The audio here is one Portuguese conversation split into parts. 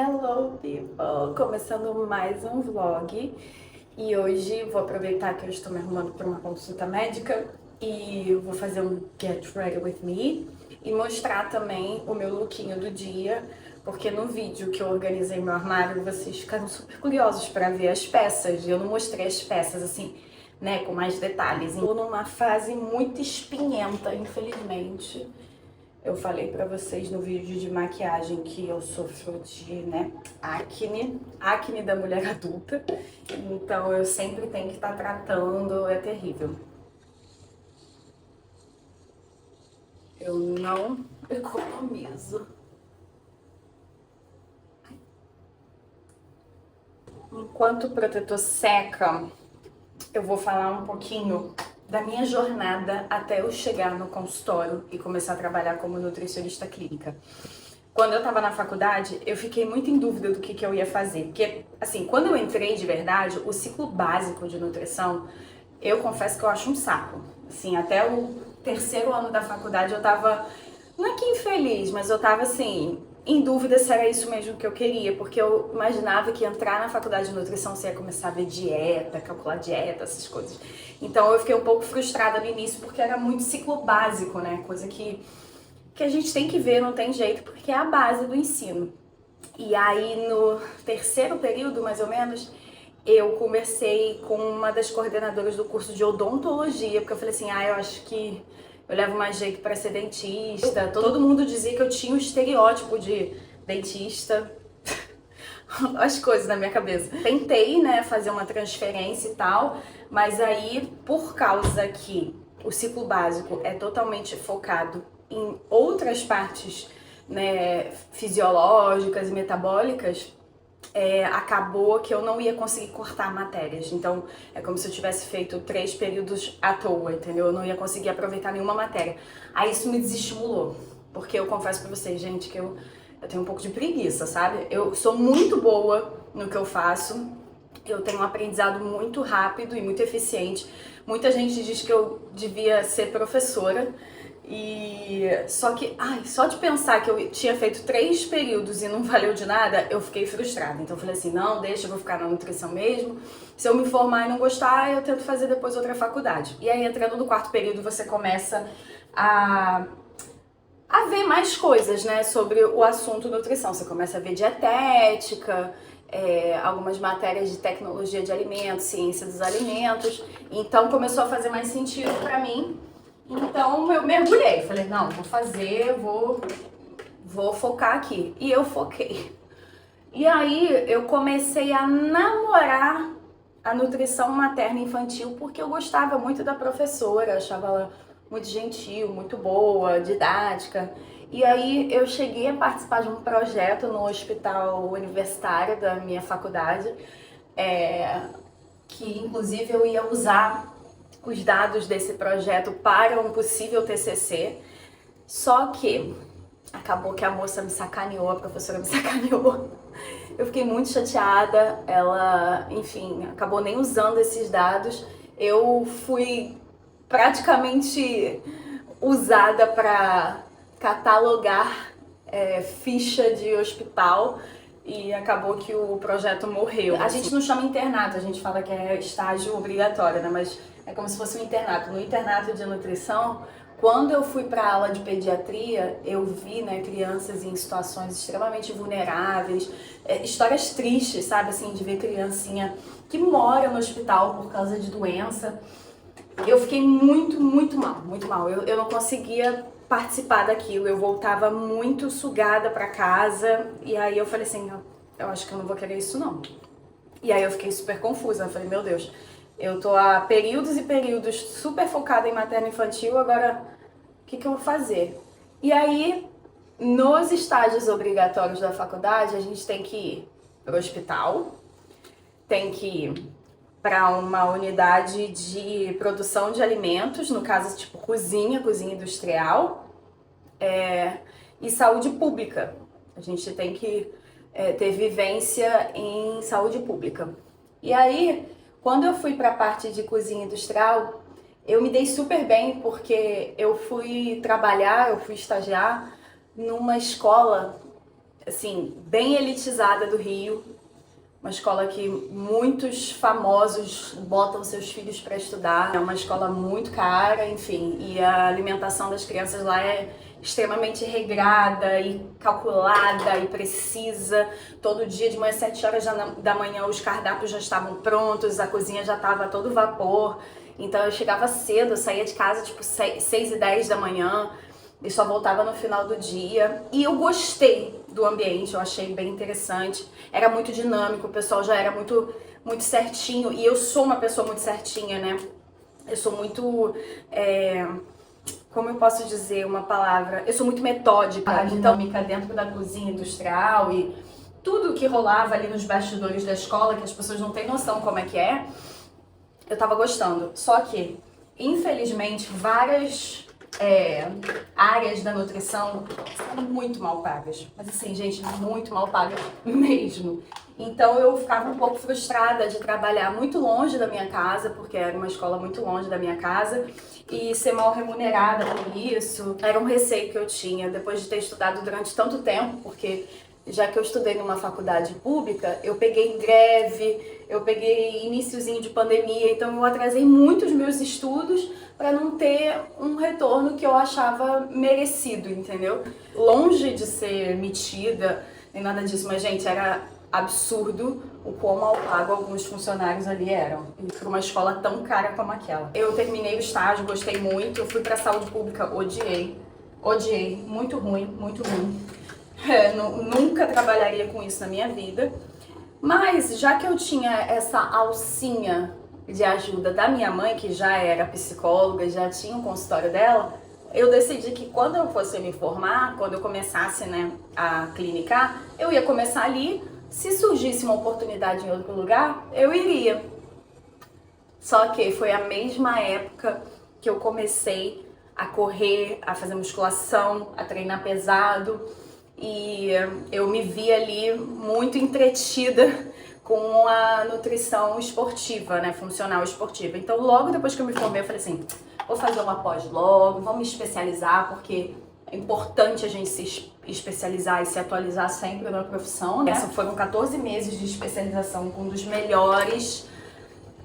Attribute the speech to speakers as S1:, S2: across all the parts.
S1: Hello people! Começando mais um vlog e hoje vou aproveitar que eu estou me arrumando para uma consulta médica e vou fazer um Get Ready With Me e mostrar também o meu lookinho do dia, porque no vídeo que eu organizei meu armário vocês ficaram super curiosos para ver as peças e eu não mostrei as peças assim, né, com mais detalhes. Estou numa fase muito espinhenta, infelizmente. Eu falei pra vocês no vídeo de maquiagem que eu sofro de, né, acne da mulher adulta. Então eu sempre tenho que estar tratando, é terrível. Eu não economizo. Enquanto o protetor seca, eu vou falar um pouquinho da minha jornada até eu chegar no consultório e começar a trabalhar como nutricionista clínica. Quando eu tava na faculdade, eu fiquei muito em dúvida do que eu ia fazer. Porque, assim, quando eu entrei de verdade, o ciclo básico de nutrição, eu confesso que eu acho um saco. Assim, até o terceiro ano da faculdade eu tava, não é que infeliz, mas eu tava assim, em dúvida se era isso mesmo que eu queria, porque eu imaginava que entrar na faculdade de nutrição você ia começar a ver dieta, calcular dieta, essas coisas. Então eu fiquei um pouco frustrada no início, porque era muito ciclo básico, né? Coisa que a gente tem que ver, não tem jeito, porque é a base do ensino. E aí no terceiro período, mais ou menos, eu conversei com uma das coordenadoras do curso de odontologia, porque eu falei assim, eu acho que eu levo mais jeito para ser dentista. Todo mundo dizia que eu tinha o estereótipo de dentista, as coisas na minha cabeça. Tentei, né, fazer uma transferência e tal, mas aí, por causa que o ciclo básico é totalmente focado em outras partes, né, fisiológicas e metabólicas, acabou que eu não ia conseguir cortar matérias. Então, é como se eu tivesse feito 3 períodos à toa, entendeu? Eu não ia conseguir aproveitar nenhuma matéria. Aí isso me desestimulou, porque eu confesso pra vocês, gente, que eu tenho um pouco de preguiça, sabe? Eu sou muito boa no que eu faço, eu tenho um aprendizado muito rápido e muito eficiente. Muita gente diz que eu devia ser professora, e só que, só de pensar que eu tinha feito 3 períodos e não valeu de nada, eu fiquei frustrada. Então eu falei assim, não, deixa, eu vou ficar na nutrição mesmo. Se eu me formar e não gostar, eu tento fazer depois outra faculdade. E aí, entrando no 4º período, você começa a ver mais coisas, né, sobre o assunto nutrição. Você começa a ver dietética, algumas matérias de tecnologia de alimentos, ciência dos alimentos. Então começou a fazer mais sentido pra mim. Então eu mergulhei, falei, não, vou fazer, vou focar aqui. E eu foquei. E aí eu comecei a namorar a nutrição materna e infantil porque eu gostava muito da professora, achava ela muito gentil, muito boa, didática. E aí eu cheguei a participar de um projeto no hospital universitário da minha faculdade, que inclusive eu ia usar os dados desse projeto para um possível TCC, só que acabou que a moça me sacaneou, a professora me sacaneou. Eu fiquei muito chateada, ela, enfim, acabou nem usando esses dados. Eu fui praticamente usada para catalogar ficha de hospital e acabou que o projeto morreu. A gente não chama internato, a gente fala que é estágio obrigatório, né? Mas é como se fosse um internato. No internato de nutrição, quando eu fui para a aula de pediatria, eu vi, né, crianças em situações extremamente vulneráveis, histórias tristes, sabe, assim, de ver criancinha que mora no hospital por causa de doença. Eu fiquei muito, muito mal, muito mal. Eu não conseguia participar daquilo, eu voltava muito sugada para casa e aí eu falei assim, eu acho que eu não vou querer isso não. E aí eu fiquei super confusa, eu falei, meu Deus, eu tô há períodos e períodos super focada em materno infantil, agora o que eu vou fazer? E aí, nos estágios obrigatórios da faculdade, a gente tem que ir para o hospital, tem que ir para uma unidade de produção de alimentos, no caso, tipo cozinha industrial, e saúde pública. A gente tem que ter vivência em saúde pública. E aí, quando eu fui para a parte de cozinha industrial, eu me dei super bem porque eu fui trabalhar, eu fui estagiar numa escola assim, bem elitizada do Rio. Uma escola que muitos famosos botam seus filhos para estudar. É uma escola muito cara, enfim, e a alimentação das crianças lá é extremamente regrada e calculada e precisa. Todo dia de manhã, 7 horas da manhã, os cardápios já estavam prontos, a cozinha já estava a todo vapor. Então eu chegava cedo, eu saía de casa tipo 6h10 da manhã e só voltava no final do dia. E eu gostei do ambiente, eu achei bem interessante. Era muito dinâmico, o pessoal já era muito certinho. E eu sou uma pessoa muito certinha, né? Eu sou muito... como eu posso dizer uma palavra? Eu sou muito metódica. A dinâmica dentro da cozinha industrial e tudo que rolava ali nos bastidores da escola, que as pessoas não têm noção como é que é, eu tava gostando. Só que, infelizmente, várias áreas da nutrição são muito mal pagas. Mas assim, gente, muito mal pagas mesmo. Então eu ficava um pouco frustrada de trabalhar muito longe da minha casa, porque era uma escola muito longe da minha casa, e ser mal remunerada por isso. Era um receio que eu tinha, depois de ter estudado durante tanto tempo, porque já que eu estudei numa faculdade pública, eu peguei greve, eu peguei iniciozinho de pandemia, então eu atrasei muito os meus estudos para não ter um retorno que eu achava merecido, entendeu? Longe de ser metida, nem nada disso, mas gente, era absurdo o quão mal pago alguns funcionários ali eram, para uma escola tão cara como aquela. Eu terminei o estágio, gostei muito, eu fui para saúde pública, odiei, muito ruim, muito ruim. Nunca trabalharia com isso na minha vida, mas já que eu tinha essa alcinha de ajuda da minha mãe, que já era psicóloga, já tinha um consultório dela, eu decidi que quando eu fosse me formar, quando eu começasse, né, a clinicar, eu ia começar ali. Se surgisse uma oportunidade em outro lugar, eu iria. Só que foi a mesma época que eu comecei a correr, a fazer musculação, a treinar pesado, e eu me vi ali muito entretida com a nutrição esportiva, né, funcional esportiva. Então, logo depois que eu me formei, eu falei assim, vou fazer uma pós logo, vou me especializar, porque é importante a gente se especializar e se atualizar sempre na profissão, né? Foram 14 meses de especialização com um dos melhores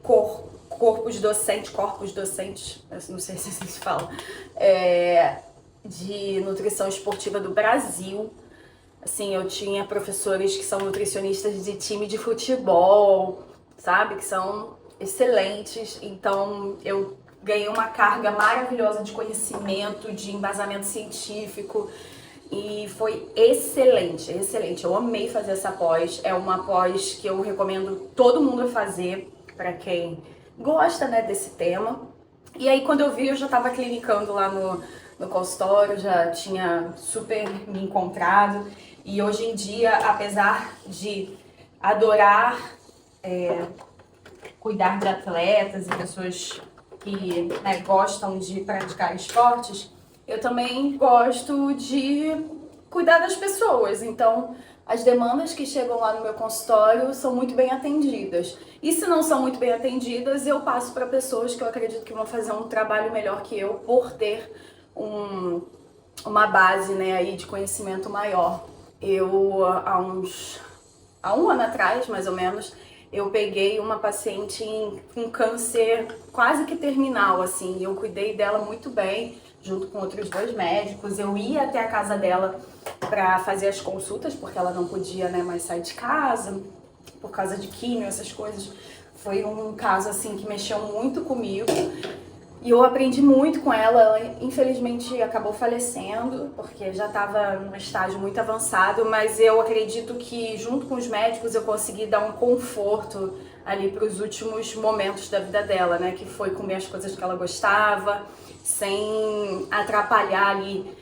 S1: corpos docentes, não sei se se fala, de nutrição esportiva do Brasil. Assim, eu tinha professores que são nutricionistas de time de futebol, sabe? Que são excelentes. Então, eu ganhei uma carga maravilhosa de conhecimento, de embasamento científico. E foi excelente, excelente. Eu amei fazer essa pós. É uma pós que eu recomendo todo mundo a fazer, para quem gosta, né, desse tema. E aí, quando eu vi, eu já estava clinicando lá no consultório, já tinha super me encontrado. E hoje em dia, apesar de adorar cuidar de atletas e pessoas que, né, gostam de praticar esportes, eu também gosto de cuidar das pessoas. Então, as demandas que chegam lá no meu consultório são muito bem atendidas. E se não são muito bem atendidas, eu passo para pessoas que eu acredito que vão fazer um trabalho melhor que eu, por ter uma base, né, aí de conhecimento maior. Eu, há um ano atrás, mais ou menos, eu peguei uma paciente com câncer quase que terminal, assim, e eu cuidei dela muito bem, junto com outros 2 médicos. Eu ia até a casa dela para fazer as consultas, porque ela não podia, né, mais sair de casa, por causa de químio, essas coisas. Foi um caso, assim, que mexeu muito comigo. E eu aprendi muito com ela. Ela infelizmente acabou falecendo, porque já estava num estágio muito avançado, mas eu acredito que junto com os médicos eu consegui dar um conforto ali para os últimos momentos da vida dela, né? Que foi comer as coisas que ela gostava, sem atrapalhar ali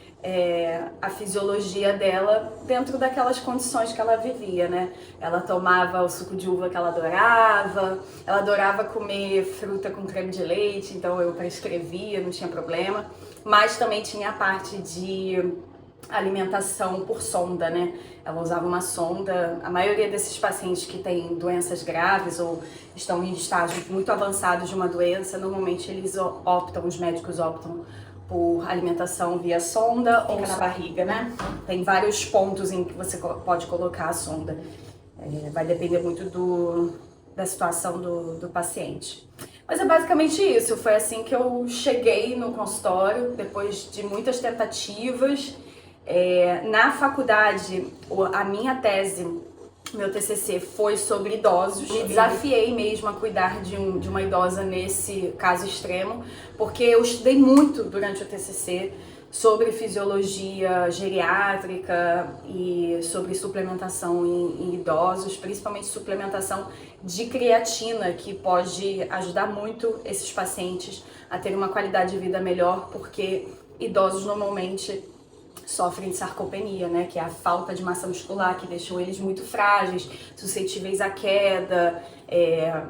S1: a fisiologia dela dentro daquelas condições que ela vivia, né? Ela tomava o suco de uva que ela adorava comer fruta com creme de leite, então eu prescrevia, não tinha problema. Mas também tinha a parte de alimentação por sonda, né? Ela usava uma sonda. A maioria desses pacientes que têm doenças graves ou estão em estágios muito avançados de uma doença, normalmente eles optam, os médicos optam por alimentação via sonda ou na barriga, né? Tem vários pontos em que você pode colocar a sonda. Vai depender muito da situação do paciente. Mas é basicamente isso. Foi assim que eu cheguei no consultório, depois de muitas tentativas. Na faculdade, a minha tese, meu TCC, foi sobre idosos. Me desafiei mesmo a cuidar de uma idosa nesse caso extremo, porque eu estudei muito durante o TCC sobre fisiologia geriátrica e sobre suplementação em idosos, principalmente suplementação de creatina, que pode ajudar muito esses pacientes a terem uma qualidade de vida melhor, porque idosos normalmente sofrem de sarcopenia, né, que é a falta de massa muscular, que deixou eles muito frágeis, suscetíveis à queda,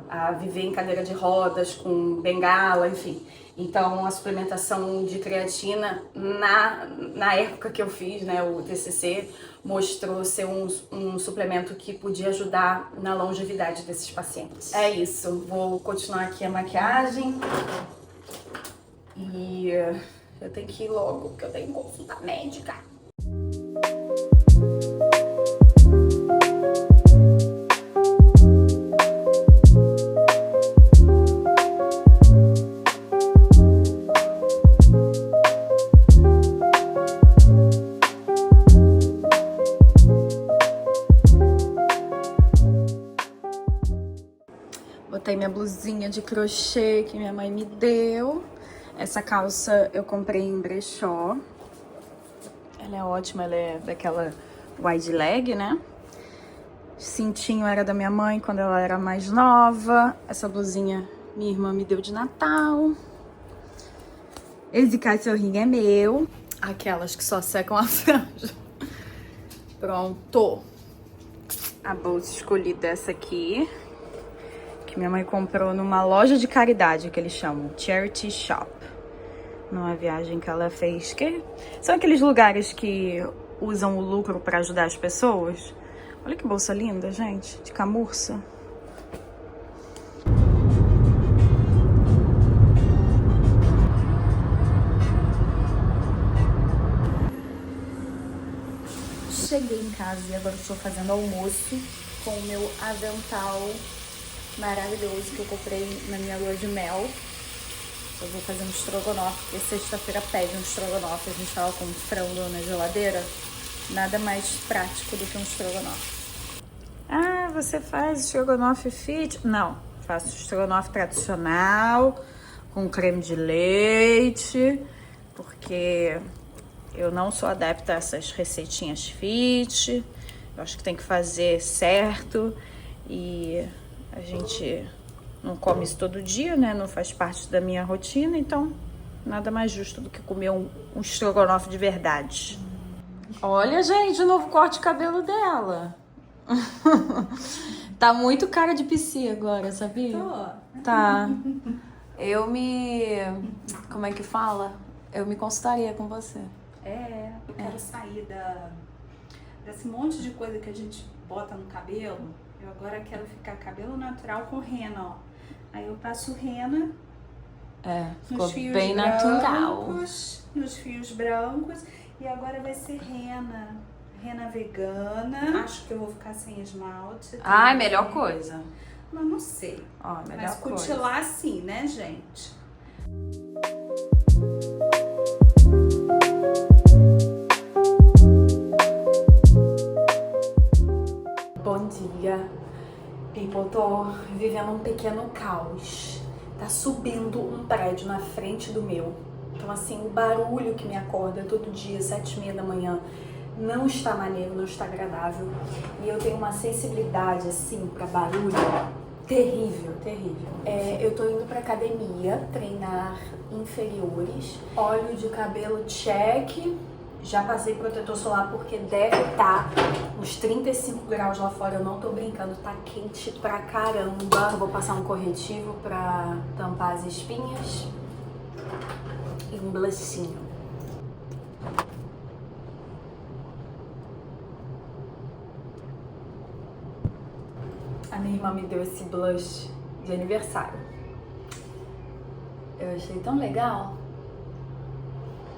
S1: a viver em cadeira de rodas, com bengala, enfim. Então, a suplementação de creatina, na época que eu fiz, né, o TCC, mostrou ser um suplemento que podia ajudar na longevidade desses pacientes. É isso, vou continuar aqui a maquiagem e eu tenho que ir logo, porque eu tenho consulta médica. Botei minha blusinha de crochê que minha mãe me deu. Essa calça eu comprei em brechó. Ela é ótima, ela é daquela wide leg, né? Cintinho era da minha mãe quando ela era mais nova. Essa blusinha minha irmã me deu de Natal. Esse cachorrinho é meu. Aquelas que só secam a franja. Pronto. A bolsa escolhida é essa aqui, que minha mãe comprou numa loja de caridade, que eles chamam Charity Shop, numa viagem que ela fez, que são aqueles lugares que usam o lucro para ajudar as pessoas. Olha que bolsa linda, gente, de camurça. Cheguei em casa e agora estou fazendo almoço com o meu avental maravilhoso que eu comprei na minha lua de mel. Eu vou fazer um estrogonofe, porque sexta-feira pede um estrogonofe. A gente tava com frango na geladeira. Nada mais prático do que um estrogonofe. Ah, você faz estrogonofe fit? Não, faço estrogonofe tradicional, com creme de leite, porque eu não sou adepta a essas receitinhas fit. Eu acho que tem que fazer certo e a gente não come isso todo dia, né? Não faz parte da minha rotina, então nada mais justo do que comer um estrogonofe de verdade. Olha, gente, o novo corte de cabelo dela. Tá muito cara de PC agora, sabia?
S2: Tô.
S1: Tá. Como é que fala? Eu me consultaria com você.
S2: Eu quero sair desse monte de coisa que a gente bota no cabelo. Eu agora quero ficar cabelo natural com rena, ó. Aí eu passo rena
S1: Ficou bem natural.
S2: Nos fios brancos. E agora vai ser rena vegana. Acho que eu vou ficar sem esmalte.
S1: Ah, melhor coisa.
S2: Mas não sei.
S1: Ó, melhor
S2: Mas
S1: coisa.
S2: cutilar sim, né, gente?
S1: Bom dia, people. Tô vivendo um pequeno caos. Tá subindo um prédio na frente do meu. Então, assim, o barulho que me acorda todo dia, 7h30 da manhã, não está maneiro, não está agradável. E eu tenho uma sensibilidade, assim, pra barulho terrível, terrível. Eu tô indo pra academia treinar inferiores. Óleo de cabelo check. Já passei protetor solar porque deve estar uns 35 graus lá fora, eu não tô brincando, tá quente pra caramba. Eu vou passar um corretivo pra tampar as espinhas e um blushinho. A minha irmã me deu esse blush de aniversário. Eu achei tão legal.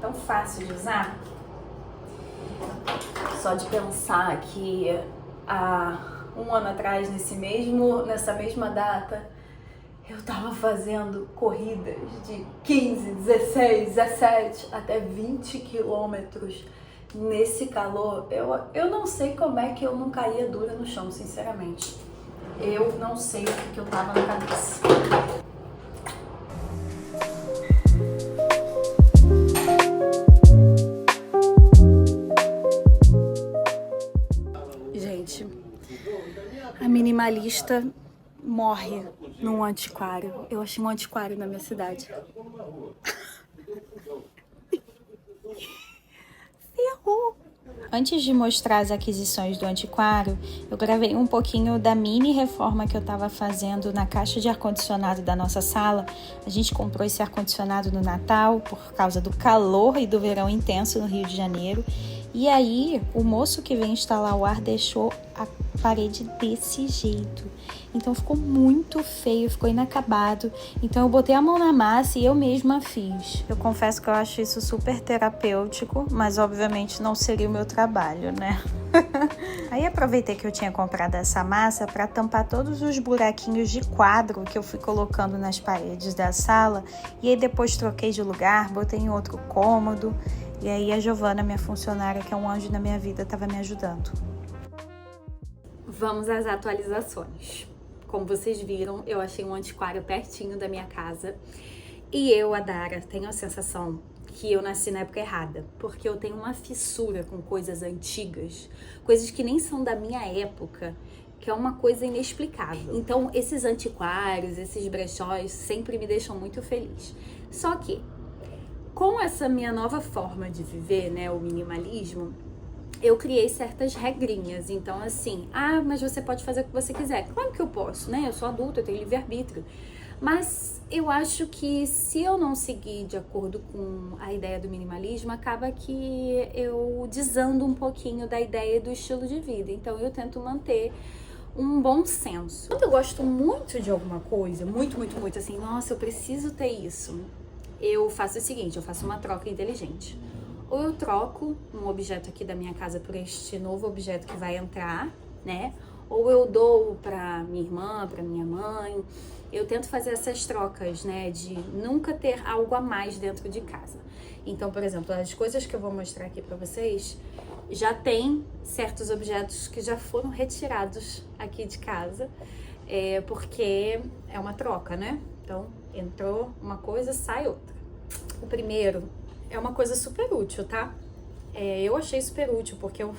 S1: tão fácil de usar. Só de pensar que há um ano atrás, nessa mesma data, eu tava fazendo corridas de 15, 16, 17, até 20 quilômetros nesse calor. Eu não sei como é que eu não caía dura no chão, sinceramente. Eu não sei o que eu tava na cabeça. Gente, a minimalista morre num antiquário. Eu achei um antiquário na minha cidade. Ferrou! Antes de mostrar as aquisições do antiquário, eu gravei um pouquinho da mini reforma que eu estava fazendo na caixa de ar-condicionado da nossa sala. A gente comprou esse ar-condicionado no Natal por causa do calor e do verão intenso no Rio de Janeiro. E aí, o moço que veio instalar o ar deixou a parede desse jeito. Então ficou muito feio, ficou inacabado. Então eu botei a mão na massa e eu mesma fiz. Eu confesso que eu acho isso super terapêutico, mas obviamente não seria o meu trabalho, né? Aí aproveitei que eu tinha comprado essa massa para tampar todos os buraquinhos de quadro que eu fui colocando nas paredes da sala. E aí depois troquei de lugar, botei em outro cômodo. E aí a Giovana, minha funcionária, que é um anjo na minha vida, estava me ajudando. Vamos às atualizações. Como vocês viram, eu achei um antiquário pertinho da minha casa. E eu, a Dara, tenho a sensação que eu nasci na época errada. Porque eu tenho uma fissura com coisas antigas, coisas que nem são da minha época, que é uma coisa inexplicável. Então, esses antiquários, esses brechós, sempre me deixam muito feliz. Só que, com essa minha nova forma de viver, né, o minimalismo, eu criei certas regrinhas. Então, assim, mas você pode fazer o que você quiser. Claro que eu posso, né? Eu sou adulta, eu tenho livre-arbítrio. Mas eu acho que se eu não seguir de acordo com a ideia do minimalismo, acaba que eu desando um pouquinho da ideia do estilo de vida. Então, eu tento manter um bom senso. Quando eu gosto muito de alguma coisa, muito, assim, nossa, eu preciso ter isso, eu faço o seguinte, eu faço uma troca inteligente. Ou eu troco um objeto aqui da minha casa por este novo objeto que vai entrar, né? Ou eu dou pra minha irmã, pra minha mãe. Eu tento fazer essas trocas, né? De nunca ter algo a mais dentro de casa. Então, por exemplo, as coisas que eu vou mostrar aqui pra vocês, já tem certos objetos que já foram retirados aqui de casa, porque é uma troca, né? Então, entrou uma coisa, sai outra. O primeiro é uma coisa super útil, tá? Eu achei super útil porque eu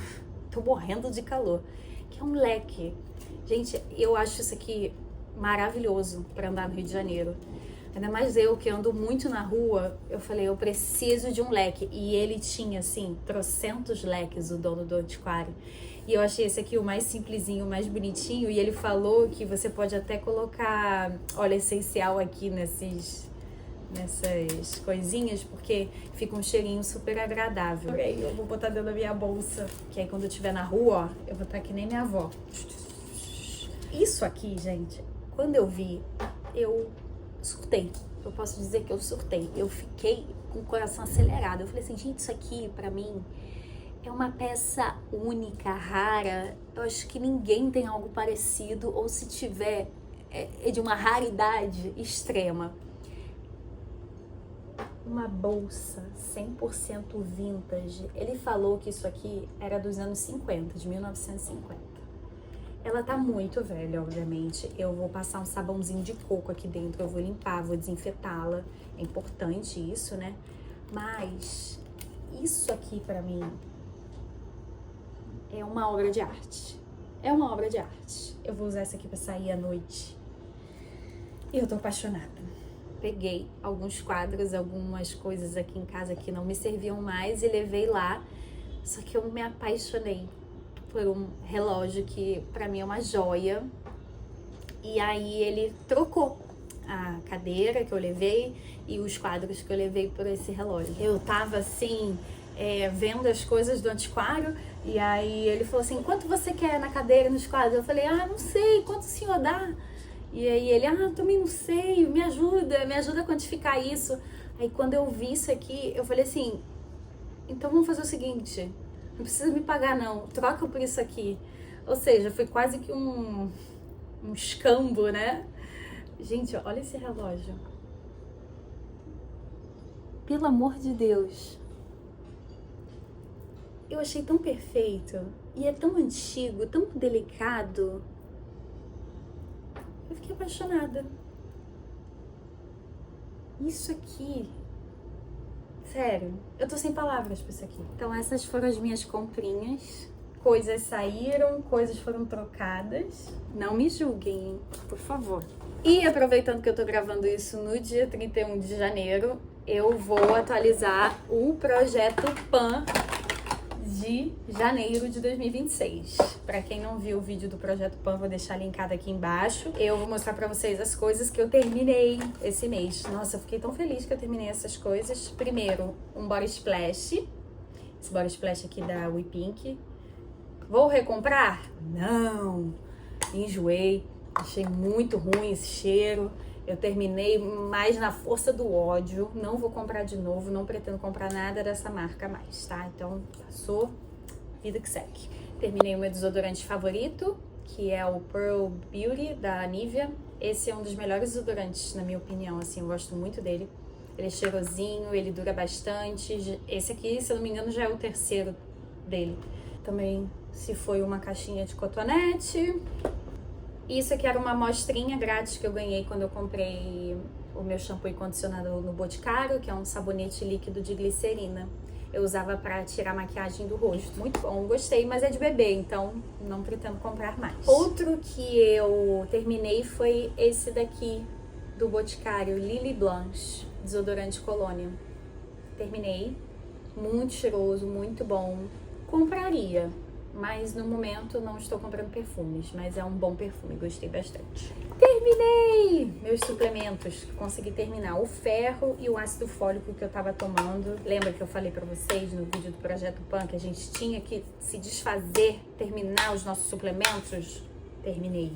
S1: tô morrendo de calor. Que é um leque. Gente, eu acho isso aqui maravilhoso pra andar no Rio de Janeiro. Ainda mais eu que ando muito na rua, eu falei, eu preciso de um leque. E ele tinha, assim, trocentos leques, o dono do antiquário. E eu achei esse aqui o mais simplesinho, o mais bonitinho. E ele falou que você pode até colocar óleo essencial aqui nessas coisinhas, porque fica um cheirinho super agradável. Eu vou botar dentro da minha bolsa, que aí quando eu estiver na rua, ó, eu vou estar que nem minha avó. Isso aqui, gente, quando eu vi, eu surtei. Eu posso dizer que eu surtei. Eu fiquei com o coração acelerado. Eu falei assim, gente, isso aqui, pra mim, é uma peça única, rara. Eu acho que ninguém tem algo parecido, ou se tiver, é de uma raridade extrema. Uma bolsa 100% vintage. Ele falou que isso aqui era dos anos 50, de 1950. Ela tá muito velha, obviamente. Eu vou passar um sabãozinho de coco aqui dentro, eu vou limpar, vou desinfetá-la. É importante isso, né? Mas isso aqui pra mim é uma obra de arte. É uma obra de arte. Eu vou usar isso aqui pra sair à noite. E eu tô apaixonada. Peguei alguns quadros, algumas coisas aqui em casa que não me serviam mais e levei lá. Só que eu me apaixonei por um relógio que pra mim é uma joia. E aí ele trocou a cadeira que eu levei e os quadros que eu levei por esse relógio. Eu tava assim, vendo as coisas do antiquário, e aí ele falou assim, quanto você quer na cadeira e nos quadros? Eu falei, não sei, quanto o senhor dá? E aí ele, também não sei, me ajuda a quantificar isso. Aí quando eu vi isso aqui, eu falei assim, então vamos fazer o seguinte, não precisa me pagar não, troca por isso aqui. Ou seja, foi quase que um escambo, né? Gente, olha esse relógio. Pelo amor de Deus. Eu achei tão perfeito. E é tão antigo, tão delicado. Eu fiquei apaixonada. Isso aqui... Sério, eu tô sem palavras pra isso aqui. Então essas foram as minhas comprinhas. Coisas saíram, coisas foram trocadas. Não me julguem, por favor. E aproveitando que eu tô gravando isso no dia 31 de janeiro, eu vou atualizar o projeto PAN de janeiro de 2026. Pra quem não viu o vídeo do projeto PAN, vou deixar linkado aqui embaixo. Eu vou mostrar pra vocês as coisas que eu terminei esse mês. Nossa, eu fiquei tão feliz que eu terminei essas coisas. Primeiro, um body splash. Esse body splash aqui da We Pink. Vou recomprar? Não! Enjoei. Achei muito ruim esse cheiro. Eu terminei mais na força do ódio. Não vou comprar de novo. Não pretendo comprar nada dessa marca mais, tá? Então, passou. Vida que segue. Terminei o meu desodorante favorito, que é o Pearl Beauty, da Nivea. Esse é um dos melhores desodorantes, na minha opinião. Assim, eu gosto muito dele. Ele é cheirosinho, ele dura bastante. Esse aqui, se eu não me engano, já é o terceiro dele. Também se foi uma caixinha de cotonete. Isso aqui era uma amostrinha grátis que eu ganhei quando eu comprei o meu shampoo e condicionador no Boticário, que é um sabonete líquido de glicerina. Eu usava pra tirar a maquiagem do rosto. Muito bom, gostei, mas é de bebê, então não pretendo comprar mais. Outro que eu terminei foi esse daqui, do Boticário, Lily Blanche, desodorante colônia. Terminei, muito cheiroso, muito bom. Compraria, mas no momento não estou comprando perfumes, mas é um bom perfume, gostei bastante. Terminei meus suplementos, consegui terminar o ferro e o ácido fólico que eu tava tomando. Lembra que eu falei pra vocês no vídeo do Projeto PAN que a gente tinha que se desfazer, terminar os nossos suplementos? Terminei.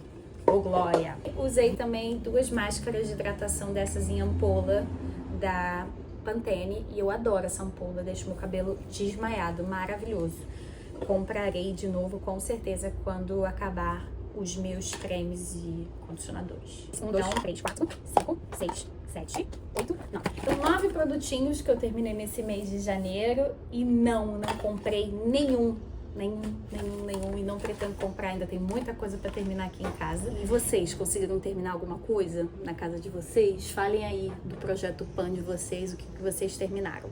S1: Ô glória! Usei também 2 máscaras de hidratação dessas em ampola da Pantene e eu adoro essa ampola, deixa meu cabelo desmaiado, maravilhoso. Comprarei de novo com certeza quando acabar os meus cremes e condicionadores. 1, 2, 3, 4, 5, 6, 7, 8, 9. Então 9 produtinhos que eu terminei nesse mês de janeiro e não comprei nenhum e não pretendo comprar, ainda tem muita coisa pra terminar aqui em casa. E vocês conseguiram terminar alguma coisa na casa de vocês? Falem aí do projeto PAN de vocês, o que vocês terminaram.